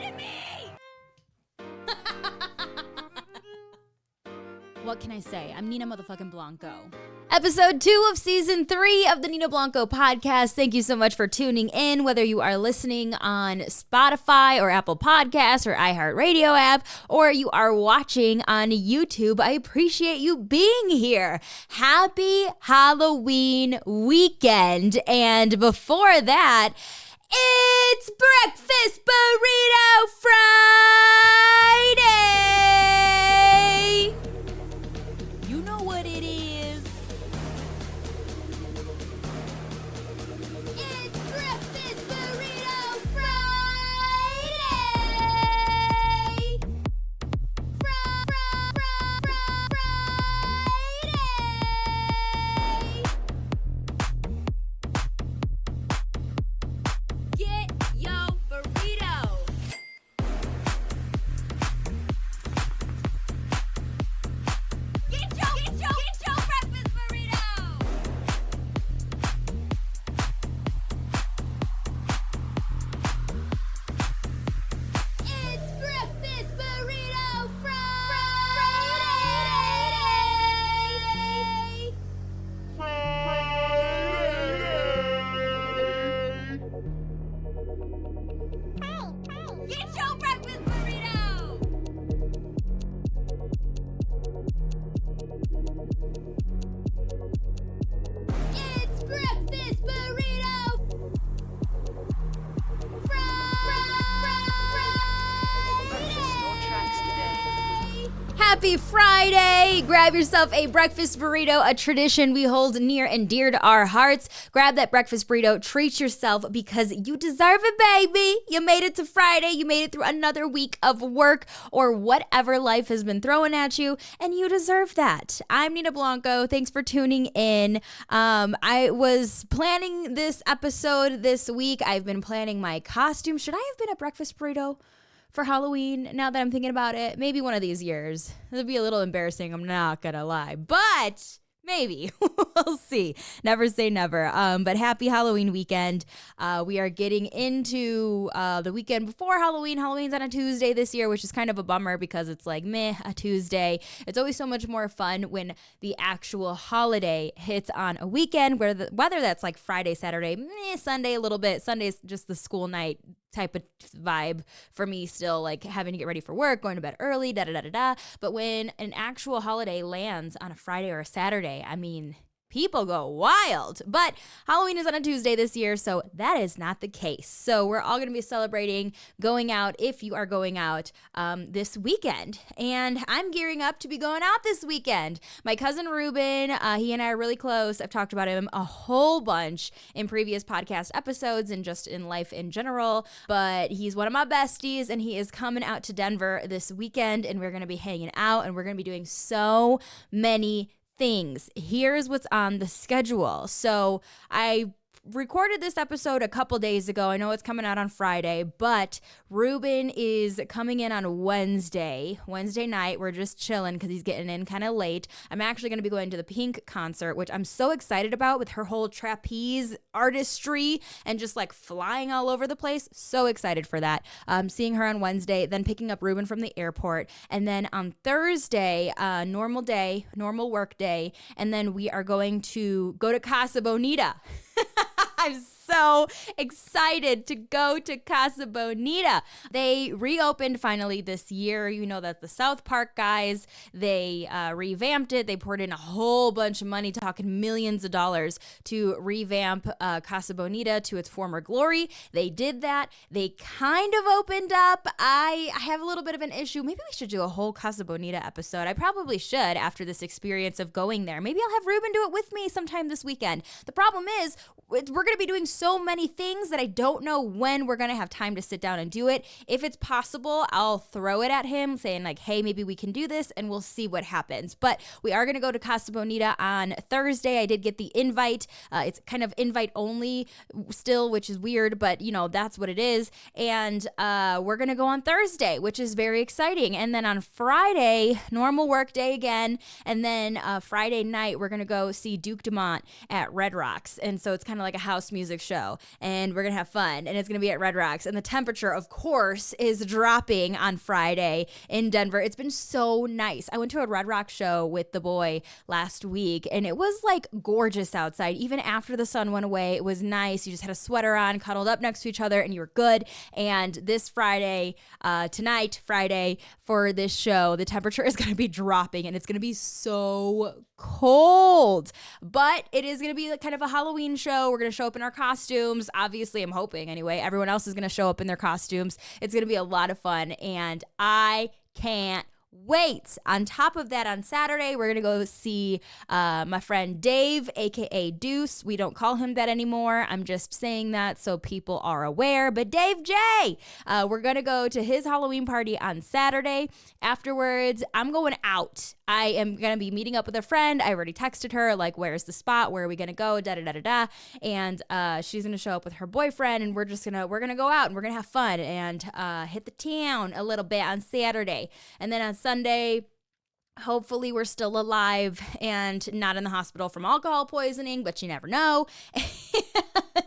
to me! What can I say? I'm Nina motherfucking Blanco. Episode 2 of Season 3 of the Nina Blanco podcast. Thank you so much for tuning in, whether you are listening on Spotify or Apple Podcasts or iHeartRadio app, or you are watching on YouTube. I appreciate you being here. Happy Halloween weekend. And before that, it's Breakfast Burrito Friday! You know what it is. It's Breakfast Burrito Friday! Get your burrito. Get your breakfast burrito. It's Breakfast Burrito Friday! Get your breakfast burrito! It's Breakfast Burrito Friday! Happy Friday! Grab yourself a breakfast burrito, a tradition we hold near and dear to our hearts. Grab that breakfast burrito, treat yourself because you deserve it, baby. You made it to Friday. You made it through another week of work or whatever life has been throwing at you, and you deserve that. I'm Nina Blanco. Thanks for tuning in. I was planning this episode this week. I've been planning my costume. Should I have been a breakfast burrito for Halloween, now that I'm thinking about it? Maybe one of these years. It'll be a little embarrassing, I'm not gonna lie. But maybe. We'll see. Never say never. But happy Halloween weekend. We are getting into the weekend before Halloween. Halloween's on a Tuesday this year, which is kind of a bummer because it's like, meh, a Tuesday. It's always so much more fun when the actual holiday hits on a weekend, whether that's like Friday, Saturday, Sunday a little bit. Sunday's just the school night type of vibe for me, still like having to get ready for work, going to bed early, da-da-da-da-da. But when an actual holiday lands on a Friday or a Saturday, I mean, people go wild. But Halloween is on a Tuesday this year, so that is not the case. So we're all going to be celebrating going out, if you are going out, this weekend. And I'm gearing up to be going out this weekend. My cousin Ruben, he and I are really close. I've talked about him a whole bunch in previous podcast episodes and just in life in general. But he's one of my besties, and he is coming out to Denver this weekend, and we're going to be hanging out, and we're going to be doing so many things. Here's what's on the schedule. So I recorded this episode a couple days ago. I know it's coming out on Friday, but Ruben is coming in on Wednesday night. We're just chilling because he's getting in kind of late. I'm actually going to be going to the Pink concert, which I'm so excited about, with her whole trapeze artistry and just like flying all over the place. So excited for that. Seeing her on Wednesday, then picking up Ruben from the airport. And then on Thursday, normal work day. And then we are going to go to Casa Bonita. I'm so excited to go to Casa Bonita. They reopened finally this year. You know that the South Park guys, they revamped it. They poured in a whole bunch of money, talking millions of dollars, to revamp Casa Bonita to its former glory. They did that. They kind of opened up. I have a little bit of an issue. Maybe we should do a whole Casa Bonita episode. I probably should after this experience of going there. Maybe I'll have Ruben do it with me sometime this weekend. The problem is we're going to be doing so many things that I don't know when we're going to have time to sit down and do it. If it's possible, I'll throw it at him saying like, hey, maybe we can do this, and we'll see what happens. But we are going to go to Casa Bonita on Thursday. I did get the invite. It's kind of invite only still, which is weird, but you know, that's what it is. And we're going to go on Thursday, which is very exciting. And then on Friday, normal work day again. And then Friday night, we're going to go see Duke Dumont at Red Rocks. And so it's kind of like a house music show, and we're gonna have fun, and it's gonna be at Red Rocks, and the temperature, of course, is dropping on Friday in Denver. It's been so nice. I went to a Red Rocks show with the boy last week, and it was like gorgeous outside. Even after the sun went away, it was nice. You just had a sweater on, cuddled up next to each other, and you were good. And this Friday, tonight, Friday, for this show, the temperature is gonna be dropping, and it's gonna be so cold, but it is going to be like kind of a Halloween show. We're going to show up in our costumes. Obviously, I'm hoping anyway. Everyone else is going to show up in their costumes. It's going to be a lot of fun, and I can't wait. On top of that, on Saturday, we're going to go see my friend Dave, aka Deuce. We don't call him that anymore. I'm just saying that so people are aware. But Dave J, we're going to go to his Halloween party on Saturday. Afterwards, I'm going out. I am going to be meeting up with a friend. I already texted her, like, where's the spot? Where are we going to go? Da-da-da-da-da. And she's going to show up with her boyfriend, and we're going to go out, and we're going to have fun and hit the town a little bit on Saturday. And then on Sunday, hopefully we're still alive and not in the hospital from alcohol poisoning, but you never know.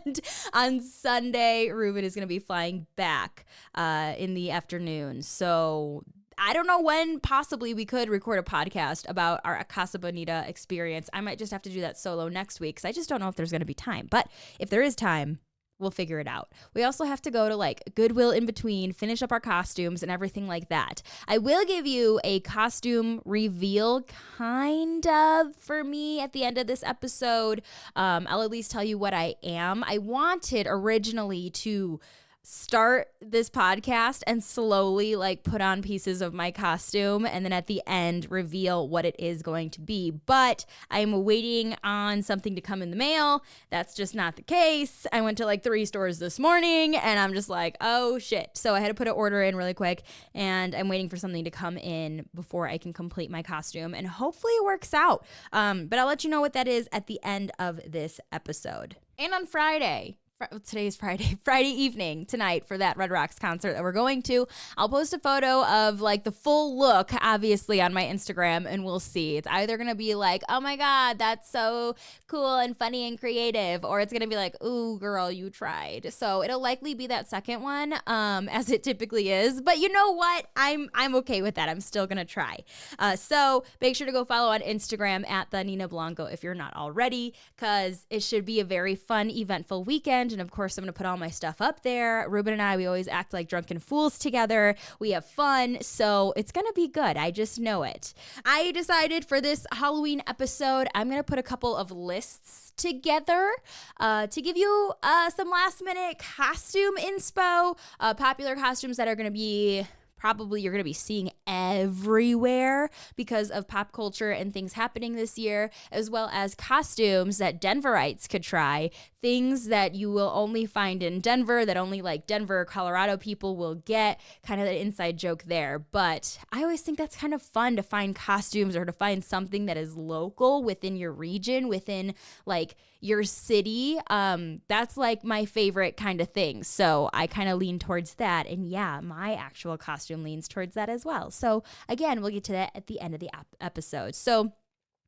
And on Sunday, Ruben is going to be flying back in the afternoon. So I don't know when possibly we could record a podcast about our Casa Bonita experience. I might just have to do that solo next week because I just don't know if there's going to be time. But if there is time, we'll figure it out. We also have to go to like Goodwill in between, finish up our costumes and everything like that. I will give you a costume reveal kind of for me at the end of this episode. I'll at least tell you what I am. I wanted originally to start this podcast and slowly like put on pieces of my costume and then at the end reveal what it is going to be. But I'm waiting on something to come in the mail. That's just not the case. I went to like 3 stores this morning and I'm just like, oh shit. So I had to put an order in really quick and I'm waiting for something to come in before I can complete my costume and hopefully it works out. But I'll let you know what that is at the end of this episode. And on Friday, today's Friday evening tonight for that Red Rocks concert that we're going to. I'll post a photo of like the full look, obviously, on my Instagram, and we'll see. It's either going to be like, oh my God, that's so cool and funny and creative, or it's going to be like, ooh, girl, you tried. So it'll likely be that second one, as it typically is. But you know what? I'm okay with that. I'm still going to try. So make sure to go follow on Instagram at the Nina Blanco if you're not already, because it should be a very fun, eventful weekend. And of course, I'm going to put all my stuff up there. Ruben and I, we always act like drunken fools together. We have fun. So it's going to be good. I just know it. I decided for this Halloween episode, I'm going to put a couple of lists together to give you some last minute costume inspo, popular costumes that are going to be probably you're going to be seeing everywhere because of pop culture and things happening this year, as well as costumes that Denverites could try, things that you will only find in Denver that only like Denver, Colorado people will get, kind of the inside joke there. But I always think that's kind of fun to find costumes or to find something that is local within your region, within like your city. That's like my favorite kind of thing. So I kind of lean towards that. And yeah, my actual costume leans towards that as well. So again, we'll get to that at the end of the episode. So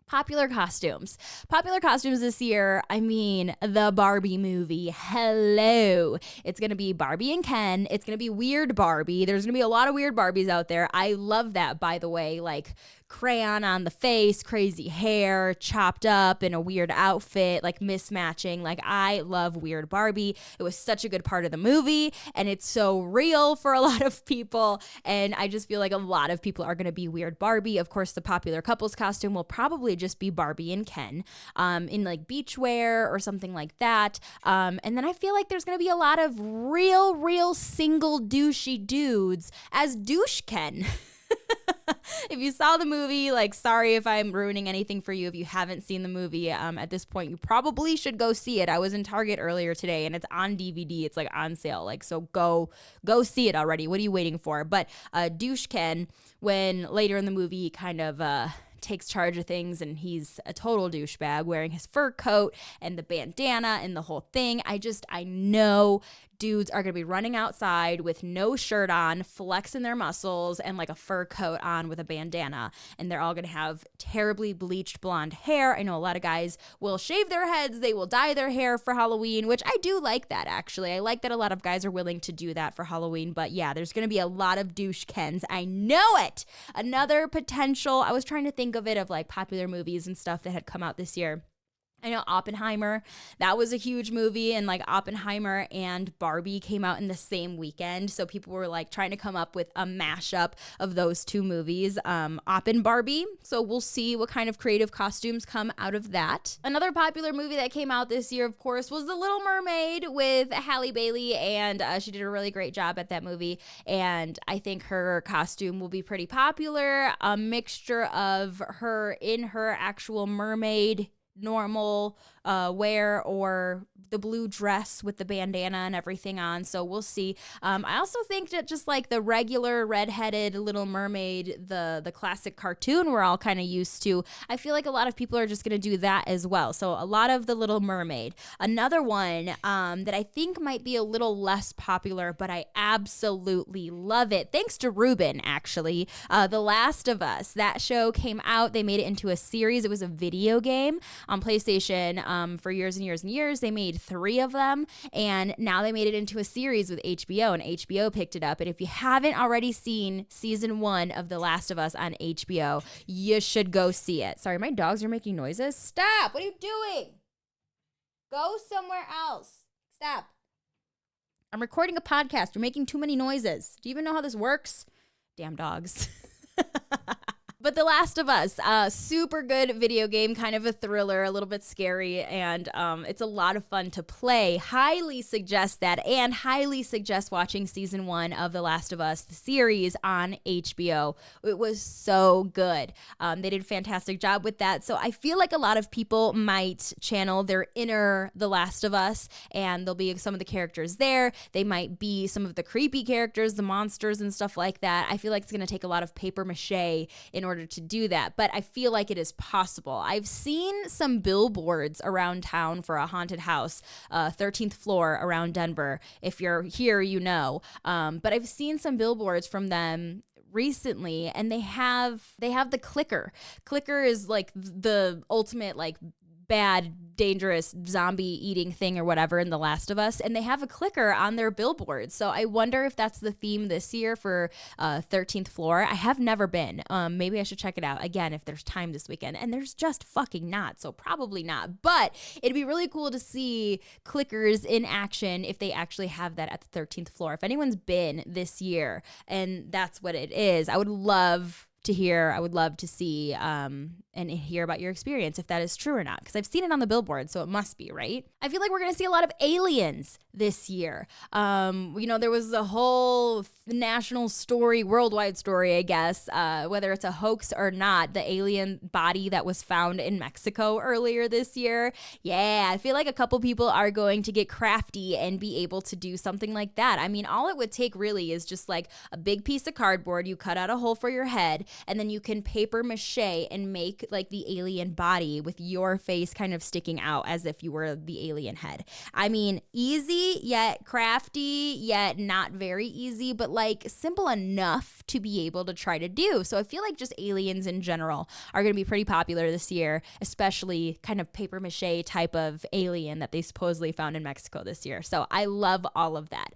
popular costumes. Popular costumes this year, I mean, the Barbie movie. Hello. It's going to be Barbie and Ken. It's going to be weird Barbie. There's going to be a lot of weird Barbies out there. I love that, by the way, like crayon on the face, crazy hair, chopped up in a weird outfit, like mismatching. Like, I love weird Barbie. It was such a good part of the movie, and it's so real for a lot of people, and I just feel like a lot of people are going to be weird Barbie. Of course, the popular couples costume will probably just be Barbie and Ken in like beachwear or something like that. And then I feel like there's going to be a lot of real single douchey dudes as douche Ken. If you saw the movie, like, sorry if I'm ruining anything for you if you haven't seen the movie at this point. You probably should go see it. I was in Target earlier today and it's on DVD. It's like on sale. Like, so go see it already. What are you waiting for? But douche Ken, when later in the movie he kind of takes charge of things and he's a total douchebag wearing his fur coat and the bandana and the whole thing. I know dudes are going to be running outside with no shirt on, flexing their muscles, and like a fur coat on with a bandana. And they're all going to have terribly bleached blonde hair. I know a lot of guys will shave their heads. They will dye their hair for Halloween, which I do like that, actually. I like that a lot of guys are willing to do that for Halloween. But yeah, there's going to be a lot of douche Kens. I know it. Another potential, I was trying to think of it, of like popular movies and stuff that had come out this year. I know Oppenheimer, that was a huge movie, and like Oppenheimer and Barbie came out in the same weekend. So people were like trying to come up with a mashup of those two movies, Opp and Barbie. So we'll see what kind of creative costumes come out of that. Another popular movie that came out this year, of course, was The Little Mermaid with Halle Bailey, and she did a really great job at that movie. And I think her costume will be pretty popular, a mixture of her in her actual mermaid normal wear or the blue dress with the bandana and everything on. So we'll see. I also think that just like the regular redheaded Little Mermaid, the classic cartoon we're all kind of used to, I feel like a lot of people are just going to do that as well. So a lot of the Little Mermaid. Another one that I think might be a little less popular, but I absolutely love it. Thanks to Ruben, actually. The Last of Us. That show came out. They made it into a series. It was a video game on PlayStation for years and years and years. They made 3 of them, and now they made it into a series with HBO, and HBO picked it up. And if you haven't already seen season 1 of The Last of Us on HBO, you should go see it. Sorry, my dogs are making noises. Stop! What are you doing? Go somewhere else. Stop. I'm recording a podcast. You're making too many noises. Do you even know how this works? Damn dogs. But The Last of Us, super good video game, kind of a thriller, a little bit scary, and it's a lot of fun to play. Highly suggest that, and highly suggest watching season 1 of The Last of Us, the series on HBO. It was so good. They did a fantastic job with that. So I feel like a lot of people might channel their inner The Last of Us, and there'll be some of the characters there. They might be some of the creepy characters, the monsters and stuff like that. I feel like it's going to take a lot of paper mache in order to do that, but I feel like it is possible. I've seen some billboards around town for a haunted house, 13th floor around Denver. If you're here, you know. But I've seen some billboards from them recently, and they have the clicker. Clicker is like the ultimate like bad, dangerous zombie eating thing or whatever in The Last of Us, and they have a clicker on their billboard. So I wonder if that's the theme this year for 13th floor. I have never been. Maybe I should check it out again if there's time this weekend, and there's just fucking not, so probably not. But it'd be really cool to see clickers in action if they actually have that at the 13th floor. If anyone's been this year and that's what it is, I would love to hear. I would love to see and hear about your experience, if that is true or not, because I've seen it on the billboard, so it must be, right? I feel like we're going to see a lot of aliens this year. There was a whole national story, worldwide story, I guess, whether it's a hoax or not, the alien body that was found in Mexico earlier this year. Yeah, I feel like a couple people are going to get crafty and be able to do something like that. I mean, all it would take really is just like a big piece of cardboard, you cut out a hole for your head, and then you can paper mache and make like the alien body with your face kind of sticking out as if you were the alien head. I mean, easy yet crafty yet not very easy, but like simple enough to be able to try to do. So I feel like just aliens in general are going to be pretty popular this year, especially kind of paper mache type of alien that they supposedly found in Mexico this year. So I love all of that.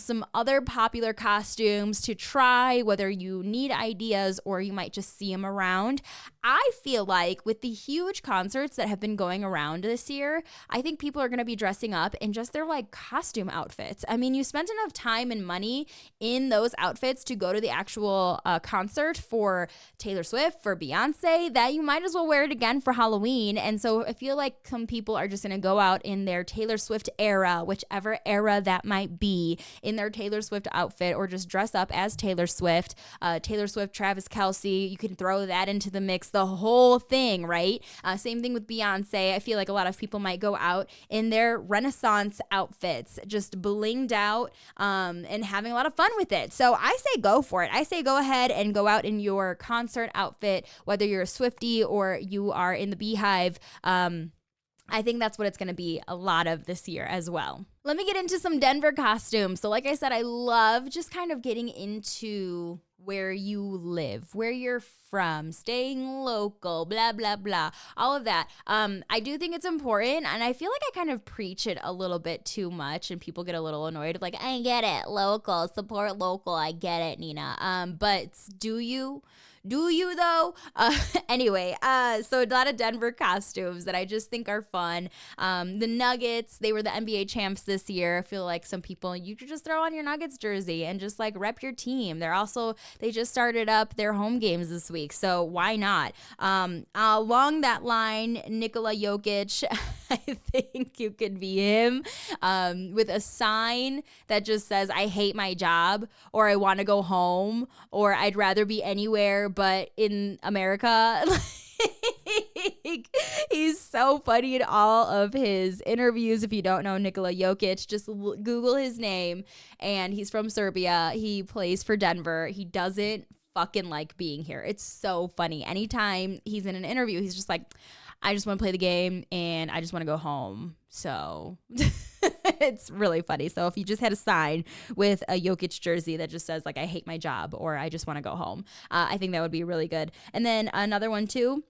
Some other popular costumes to try, whether you need ideas or you might just see them around. I feel like with the huge concerts that have been going around this year, I think people are going to be dressing up in just their like costume outfits. I mean, you spent enough time and money in those outfits to go to the actual concert for Taylor Swift, for Beyonce, that you might as well wear it again for Halloween. And so I feel like some people are just going to go out in their Taylor Swift era, whichever era that might be, in their Taylor Swift outfit, or just dress up as Taylor Swift, Travis Kelce. You can throw that into the mix, the whole thing, right? Same thing with Beyonce. I feel like a lot of people might go out in their Renaissance outfits, just blinged out and having a lot of fun with it. So I say go for it. I say go ahead and go out in your concert outfit, whether you're a Swiftie or you are in the Beehive. I think that's what it's going to be a lot of this year as well. Let me get into some Denver costumes. So like I said, I love just kind of getting into where you live, where you're from, staying local, blah, blah, blah, all of that. I do think it's important, and I feel like I kind of preach it a little bit too much, and people get a little annoyed. Like, I get it, local, support local, I get it, Nina. But do you? Do you though? Anyway, so a lot of Denver costumes that I just think are fun. The Nuggets, they were the NBA champs this year. I feel like some people, you could just throw on your Nuggets jersey and just like rep your team. They just started up their home games this week, so why not? Along that line, Nikola Jokic, I think you could be him, with a sign that just says, I hate my job, or I want to go home, or I'd rather be anywhere but in America. He's so funny in all of his interviews. If you don't know Nikola Jokic, just Google his name, and he's from Serbia. He plays for Denver. He doesn't fucking like being here. It's so funny. Anytime he's in an interview, he's just like, I just want to play the game and I just want to go home. So it's really funny. So if you just had a sign with a Jokic jersey that just says like, I hate my job, or I just want to go home, I think that would be really good. And then another one too,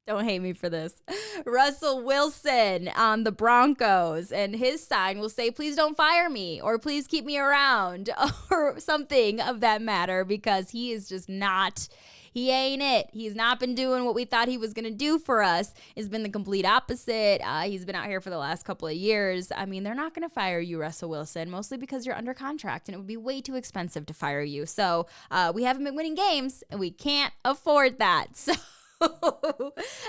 don't hate me for this, Russell Wilson on the Broncos, and his sign will say, please don't fire me, or please keep me around, or something of that matter, because he is just not, he ain't it. He's not been doing what we thought he was going to do for us. It's been the complete opposite. He's been out here for the last couple of years. I mean, they're not going to fire you, Russell Wilson, mostly because you're under contract and it would be way too expensive to fire you. So we haven't been winning games and we can't afford that. So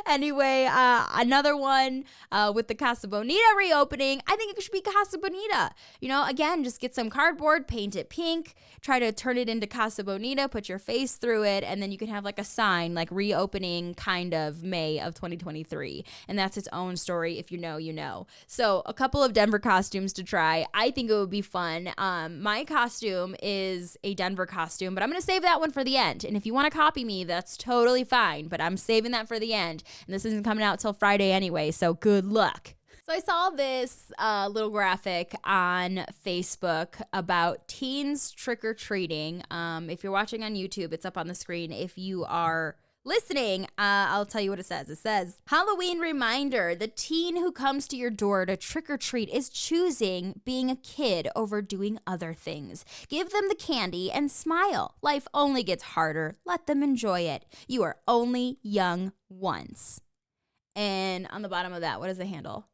anyway, another one with the Casa Bonita reopening. I think it should be Casa Bonita. You know, again, just get some cardboard, paint it pink, try to turn it into Casa Bonita, put your face through it, and then you can have like a sign like reopening kind of May of 2023. And that's its own story. If you know, you know. So a couple of Denver costumes to try. I think it would be fun. My costume is a Denver costume, but I'm going to save that one for the end. And if you want to copy me, that's totally fine, but I'm saving that for the end, and this isn't coming out till Friday anyway, so good luck. So I saw this little graphic on Facebook about teens trick-or-treating. If you're watching on YouTube, it's up on the screen. If you are listening, I'll tell you what it says. It says, Halloween reminder, the teen who comes to your door to trick-or-treat is choosing being a kid over doing other things. Give them the candy and smile. Life only gets harder. Let them enjoy it. You are only young once. And on the bottom of that, what is the handle?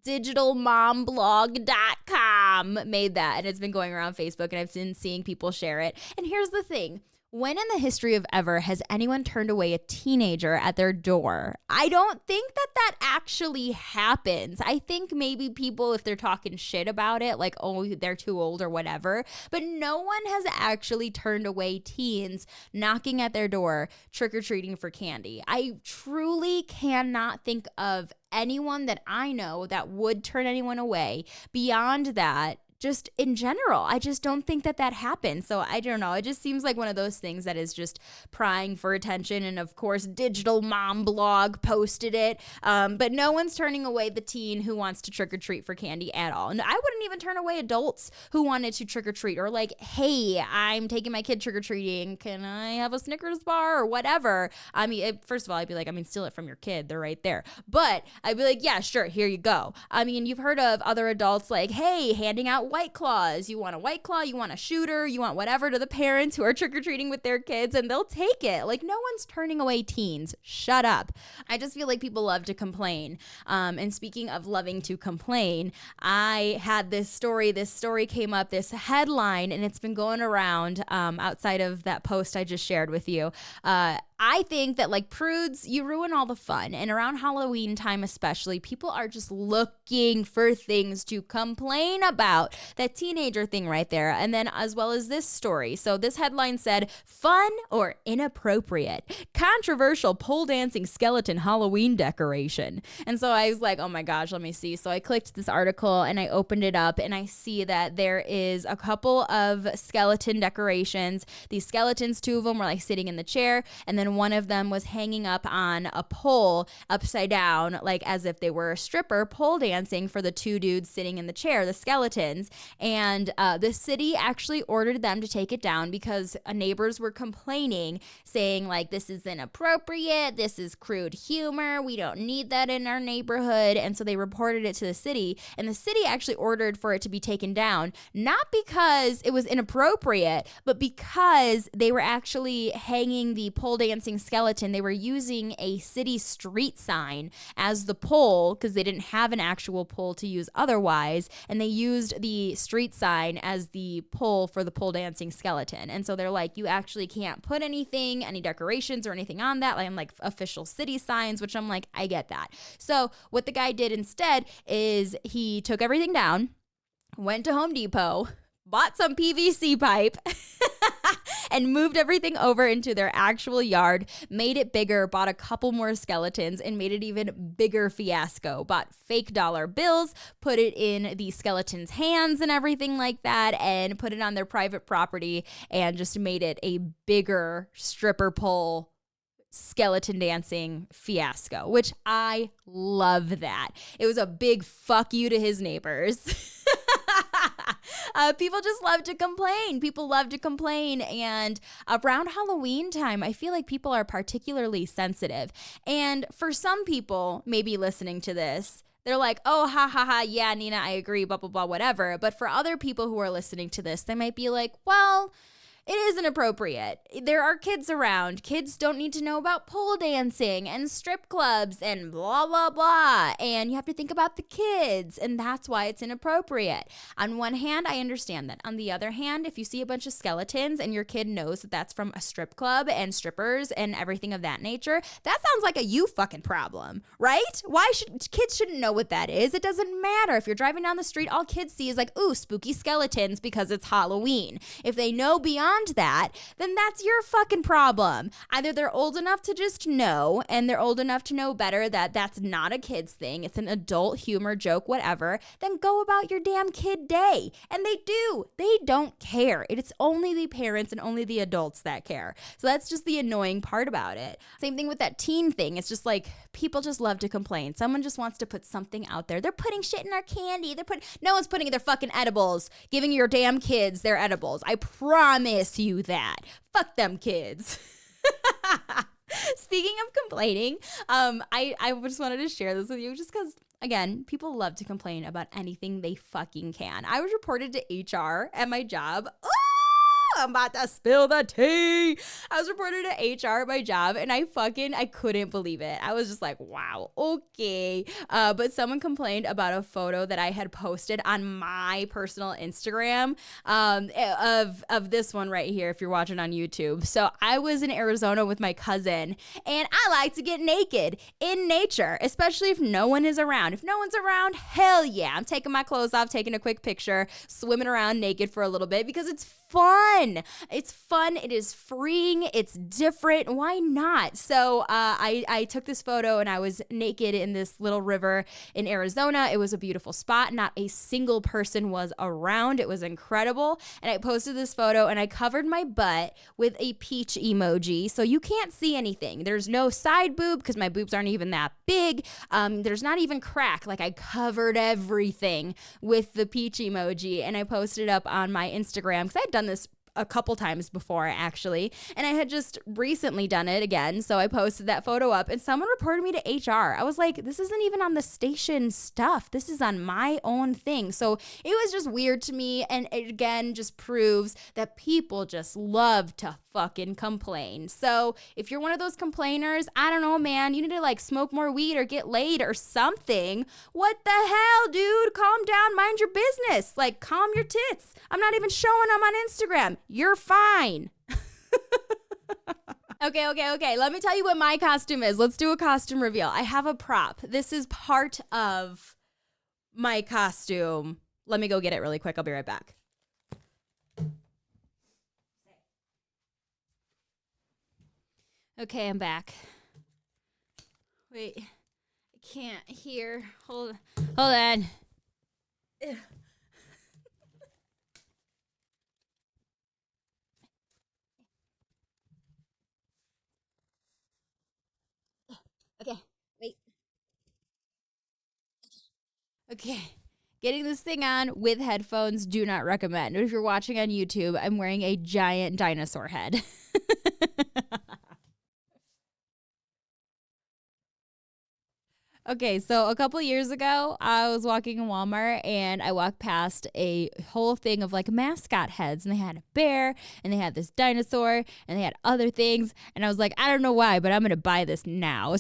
digitalmomblog.com made that, and it's been going around Facebook, and I've been seeing people share it. And here's the thing. When in the history of ever has anyone turned away a teenager at their door? I don't think that actually happens. I think maybe people, if they're talking shit about it, like, oh, they're too old or whatever, but no one has actually turned away teens knocking at their door, trick-or-treating for candy. I truly cannot think of anyone that I know that would turn anyone away. Beyond that, just in general, I just don't think that happens. So I don't know. It just seems like one of those things that is just prying for attention. And of course, Digital Mom Blog posted it. But no one's turning away the teen who wants to trick or treat for candy at all. And I wouldn't even turn away adults who wanted to trick or treat, or like, hey, I'm taking my kid trick or treating. Can I have a Snickers bar or whatever? I mean, first of all, I'd be like, steal it from your kid. They're right there. But I'd be like, yeah, sure. Here you go. I mean, you've heard of other adults like, hey, handing out White Claws. You want a White Claw, you want a shooter, you want whatever to the parents who are trick-or-treating with their kids, and they'll take it. Like, no one's turning away teens. Shut up. I just feel like people love to complain. And speaking of loving to complain, I had this story. This story came up, this headline, and it's been going around outside of that post I just shared with you. I think that, like, prudes, you ruin all the fun. And around Halloween time especially, people are just looking for things to complain about. That teenager thing right there. And then as well as this story. So this headline said, fun or inappropriate? Controversial pole dancing skeleton Halloween decoration. And so I was like, oh my gosh, let me see. So I clicked this article and I opened it up and I see that there is a couple of skeleton decorations. These skeletons, two of them were like sitting in the chair. And then then one of them was hanging up on a pole upside down, like as if they were a stripper, pole dancing for the two dudes sitting in the chair, the skeletons. And the city actually ordered them to take it down because neighbors were complaining, saying like, this is inappropriate, this is crude humor, we don't need that in our neighborhood. And so they reported it to the city, and the city actually ordered for it to be taken down, not because it was inappropriate, but because they were actually hanging the pole dancing skeleton. They were using a city street sign as the pole because they didn't have an actual pole to use otherwise, and they used the street sign as the pole for the pole dancing skeleton. And so they're like, you actually can't put anything, any decorations or anything on that, like official city signs, which I'm like, I get that. So what the guy did instead is he took everything down, went to Home Depot, bought some PVC pipe and moved everything over into their actual yard, made it bigger, bought a couple more skeletons, and made it even bigger fiasco. Bought fake dollar bills, put it in the skeletons' hands and everything like that, and put it on their private property, and just made it a bigger stripper pole skeleton dancing fiasco, which I love that. It was a big fuck you to his neighbors. People just love to complain. People love to complain. And around Halloween time, I feel like people are particularly sensitive. And for some people, maybe listening to this, they're like, oh, ha, ha, ha, yeah, Nina, I agree, blah, blah, blah, whatever. But for other people who are listening to this, they might be like, well, it is inappropriate. There are kids around. Kids don't need to know about pole dancing and strip clubs and blah, blah, blah. And you have to think about the kids, and that's why it's inappropriate. On one hand, I understand that. On the other hand, if you see a bunch of skeletons and your kid knows that that's from a strip club and strippers and everything of that nature, that sounds like a you fucking problem, right? Kids shouldn't know what that is. It doesn't matter. If you're driving down the street, all kids see is like, ooh, spooky skeletons because it's Halloween. If they know beyond that, then that's your fucking problem. Either they're old enough to just know, and they're old enough to know better that that's not a kid's thing, it's an adult humor joke, whatever, then go about your damn kid day. And they do. They don't care. It's only the parents and only the adults that care. So that's just the annoying part about it. Same thing with that teen thing. It's just like, people just love to complain. Someone just wants to put something out there. They're putting shit in our candy. No one's putting their fucking edibles, giving your damn kids their edibles. I promise you that. Fuck them kids. Speaking of complaining, I just wanted to share this with you just because, again, people love to complain about anything they fucking can. I was reported to HR at my job. I'm about to spill the tea. I was reported to HR at my job, and I couldn't believe it. I was just like, wow, okay. But someone complained about a photo that I had posted on my personal Instagram of this one right here, if you're watching on YouTube. So I was in Arizona with my cousin, and I like to get naked in nature, especially if no one is around. If no one's around, hell yeah. I'm taking my clothes off, taking a quick picture, swimming around naked for a little bit because it's fun. It's fun. It is freeing. It's different. Why not? So I took this photo, and I was naked in this little river in Arizona. It was a beautiful spot. Not a single person was around. It was incredible. And I posted this photo, and I covered my butt with a peach emoji. So you can't see anything. There's no side boob because my boobs aren't even that big. There's not even crack. Like, I covered everything with the peach emoji, and I posted it up on my Instagram because I had done this a couple times before, actually, and I had just recently done it again. So I posted that photo up, and someone reported me to HR. I was like, this isn't even on the station stuff. This is on my own thing. So it was just weird to me, and it again just proves that people just love to fucking complain. So if you're one of those complainers, I don't know, man, you need to like smoke more weed or get laid or something. What the hell, dude? Calm down, mind your business. Like, calm your tits. I'm not even showing them on Instagram. You're fine. Okay. Let me tell you what my costume is. Let's do a costume reveal. I have a prop. This is part of my costume. Let me go get it really quick. I'll be right back. Okay, I'm back. Wait, I can't hear. Hold on. Ugh. Okay. Getting this thing on with headphones, do not recommend. If you're watching on YouTube, I'm wearing a giant dinosaur head. Okay, so a couple years ago, I was walking in Walmart and I walked past a whole thing of like mascot heads, and they had a bear and they had this dinosaur and they had other things. And I was like, I don't know why, but I'm going to buy this now.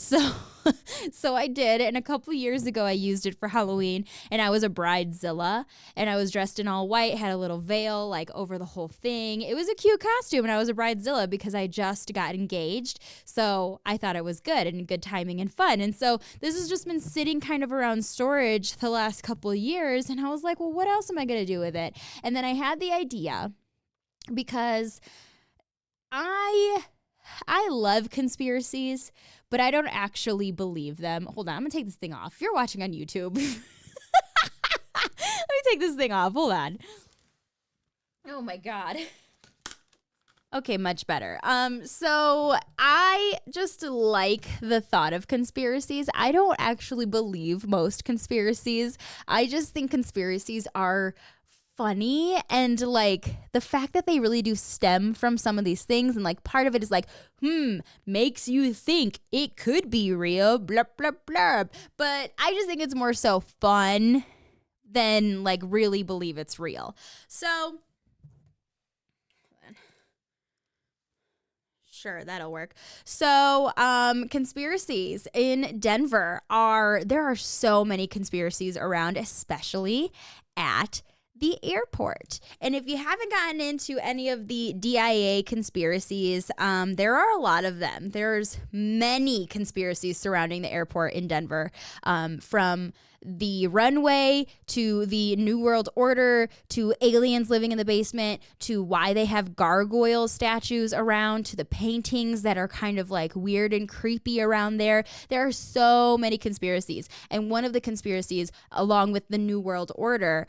So I did. And a couple years ago, I used it for Halloween, and I was a bridezilla, and I was dressed in all white, had a little veil like over the whole thing. It was a cute costume, and I was a bridezilla because I just got engaged. So I thought it was good and good timing and fun. And so this has just been sitting kind of around storage the last couple of years. And I was like, well, what else am I going to do with it? And then I had the idea because I love conspiracies, but I don't actually believe them. Hold on, I'm gonna take this thing off. If you're watching on YouTube, let me take this thing off. Hold on. Oh my God. Okay, much better. So I just like the thought of conspiracies. I don't actually believe most conspiracies. I just think conspiracies are funny, and like the fact that they really do stem from some of these things, and like part of it is like makes you think it could be real, blah blah blah, but I just think it's more so fun than like really believe it's real. So sure, that'll work. So, conspiracies in Denver there are so many conspiracies around, especially at the airport. And if you haven't gotten into any of the DIA conspiracies, there are a lot of them. There's many conspiracies surrounding the airport in Denver, from the runway to the New World Order to aliens living in the basement to why they have gargoyle statues around to the paintings that are kind of like weird and creepy around there. There are so many conspiracies. And one of the conspiracies, along with the New World Order,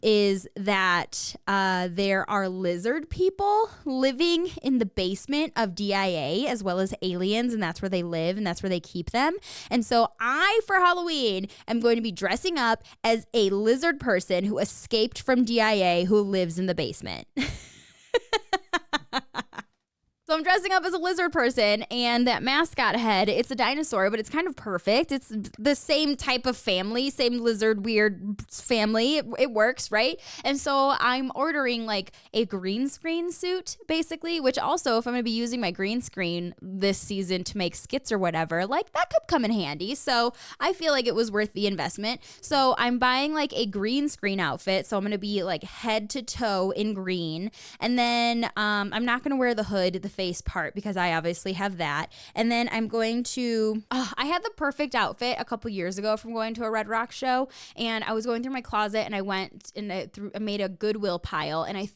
is that there are lizard people living in the basement of DIA as well as aliens, and that's where they live and that's where they keep them. And so I, for Halloween, am going to be dressing up as a lizard person who escaped from DIA who lives in the basement. So I'm dressing up as a lizard person, and that mascot head, it's a dinosaur, but it's kind of perfect. It's the same type of family, same lizard weird family. It works, right? And so I'm ordering like a green screen suit, basically, which also, if I'm going to be using my green screen this season to make skits or whatever, like that could come in handy. So I feel like it was worth the investment. So I'm buying like a green screen outfit. So I'm going to be like head to toe in green. And then I'm not going to wear the hood, the face part, because I obviously have that. And then I'm going to I had the perfect outfit a couple years ago from going to a Red Rock show, and I was going through my closet and I went and I made a Goodwill pile, and I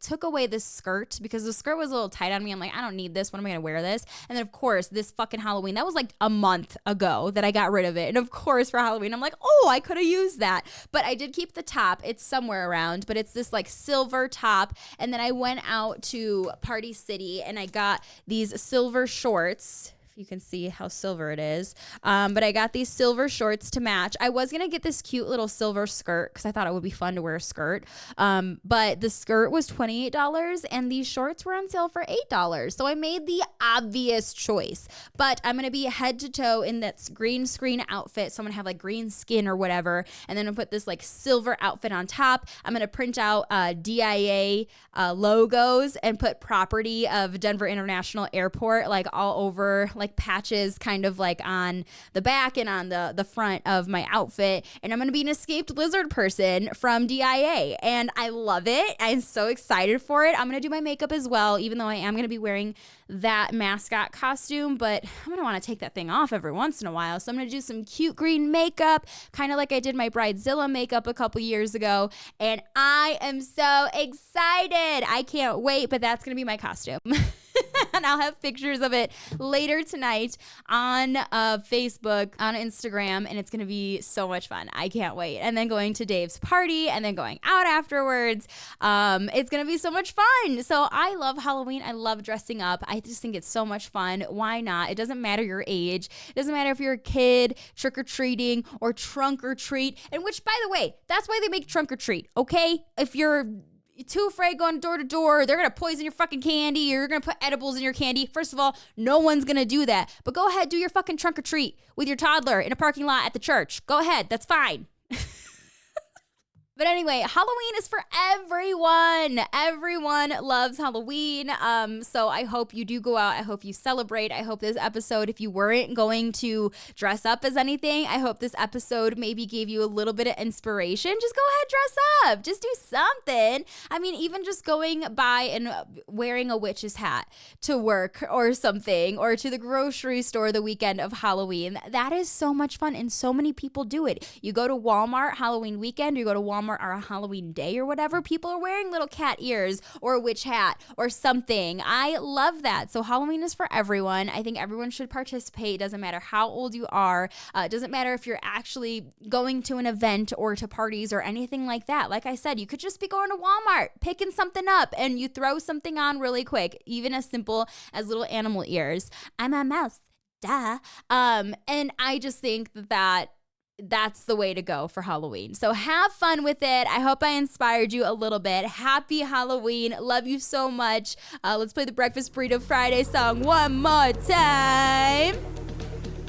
took away this skirt because the skirt was a little tight on me. I'm like, I don't need this. When am I gonna wear this? And then of course this fucking Halloween, that was like a month ago that I got rid of it, and of course for Halloween I'm like, oh, I could have used that. But I did keep the top. It's somewhere around, but it's this like silver top. And then I went out to Party City and I got these silver shorts. If you can see how silver it is. But I got these silver shorts to match. I was going to get this cute little silver skirt because I thought it would be fun to wear a skirt. But the skirt was $28 and these shorts were on sale for $8. So I made the obvious choice. But I'm going to be head to toe in that green screen outfit. So I'm going to have like green skin or whatever. And then I'll put this like silver outfit on top. I'm going to print out DIA logos and put property of Denver International Airport like all over, like patches kind of like on the back and on the front of my outfit. And I'm going to be an escaped lizard person from DIA. And I love it. I'm so excited for it. I'm going to do my makeup as well, even though I am going to be wearing that mascot costume, but I'm going to want to take that thing off every once in a while. So I'm going to do some cute green makeup, kind of like I did my Bridezilla makeup a couple years ago. And I am so excited. I can't wait, but that's going to be my costume. And I'll have pictures of it later tonight on Facebook, on Instagram, and it's going to be so much fun. I can't wait. And then going to Dave's party and then going out afterwards. It's going to be so much fun. So I love Halloween. I love dressing up. I just think it's so much fun. Why not? It doesn't matter your age. It doesn't matter if you're a kid, trick-or-treating, or trunk-or-treat. And which, by the way, that's why they make trunk-or-treat, okay? If you're too afraid going door to door, they're going to poison your fucking candy, or you're going to put edibles in your candy. First of all, no one's going to do that. But go ahead, do your fucking trunk or treat with your toddler in a parking lot at the church. Go ahead. That's fine. But anyway, Halloween is for everyone. Everyone loves Halloween. So I hope you do go out. I hope you celebrate. I hope this episode, if you weren't going to dress up as anything, I hope this episode maybe gave you a little bit of inspiration. Just go ahead, dress up. Just do something. I mean, even just going by and wearing a witch's hat to work or something, or to the grocery store the weekend of Halloween. That is so much fun, and so many people do it. You go to Walmart Halloween weekend, you go to Walmart or a Halloween day or whatever, people are wearing little cat ears or a witch hat or something. I love that. So Halloween is for everyone. I think everyone should participate. It doesn't matter how old you are. It doesn't matter if you're actually going to an event or to parties or anything like that. Like I said, you could just be going to Walmart, picking something up, and you throw something on really quick, even as simple as little animal ears. I'm a mouse. Duh. And I just think that that's the way to go for Halloween. So have fun with it. I hope I inspired you a little bit. Happy Halloween. Love you so much. Let's play the Breakfast Burrito Friday song one more time.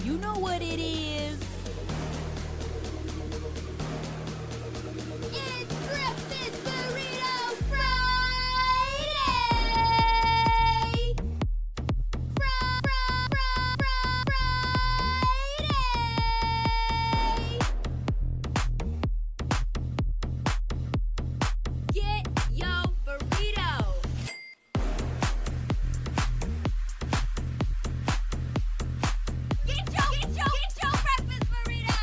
You know what it is. It's Breakfast Burrito Friday. Get your burrito. Get your breakfast burrito.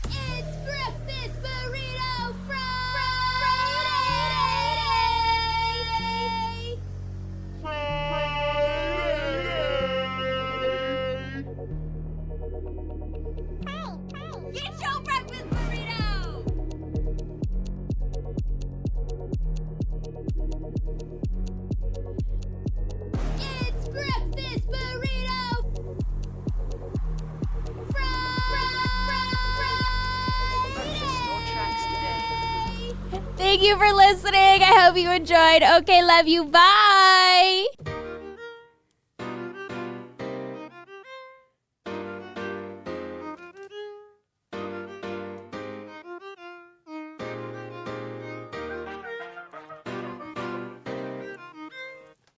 It's Breakfast Burrito Friday. Get your breakfast burrito. It's Breakfast Burrito Friday. Thank you for listening. I hope you enjoyed. Okay, love you. Bye.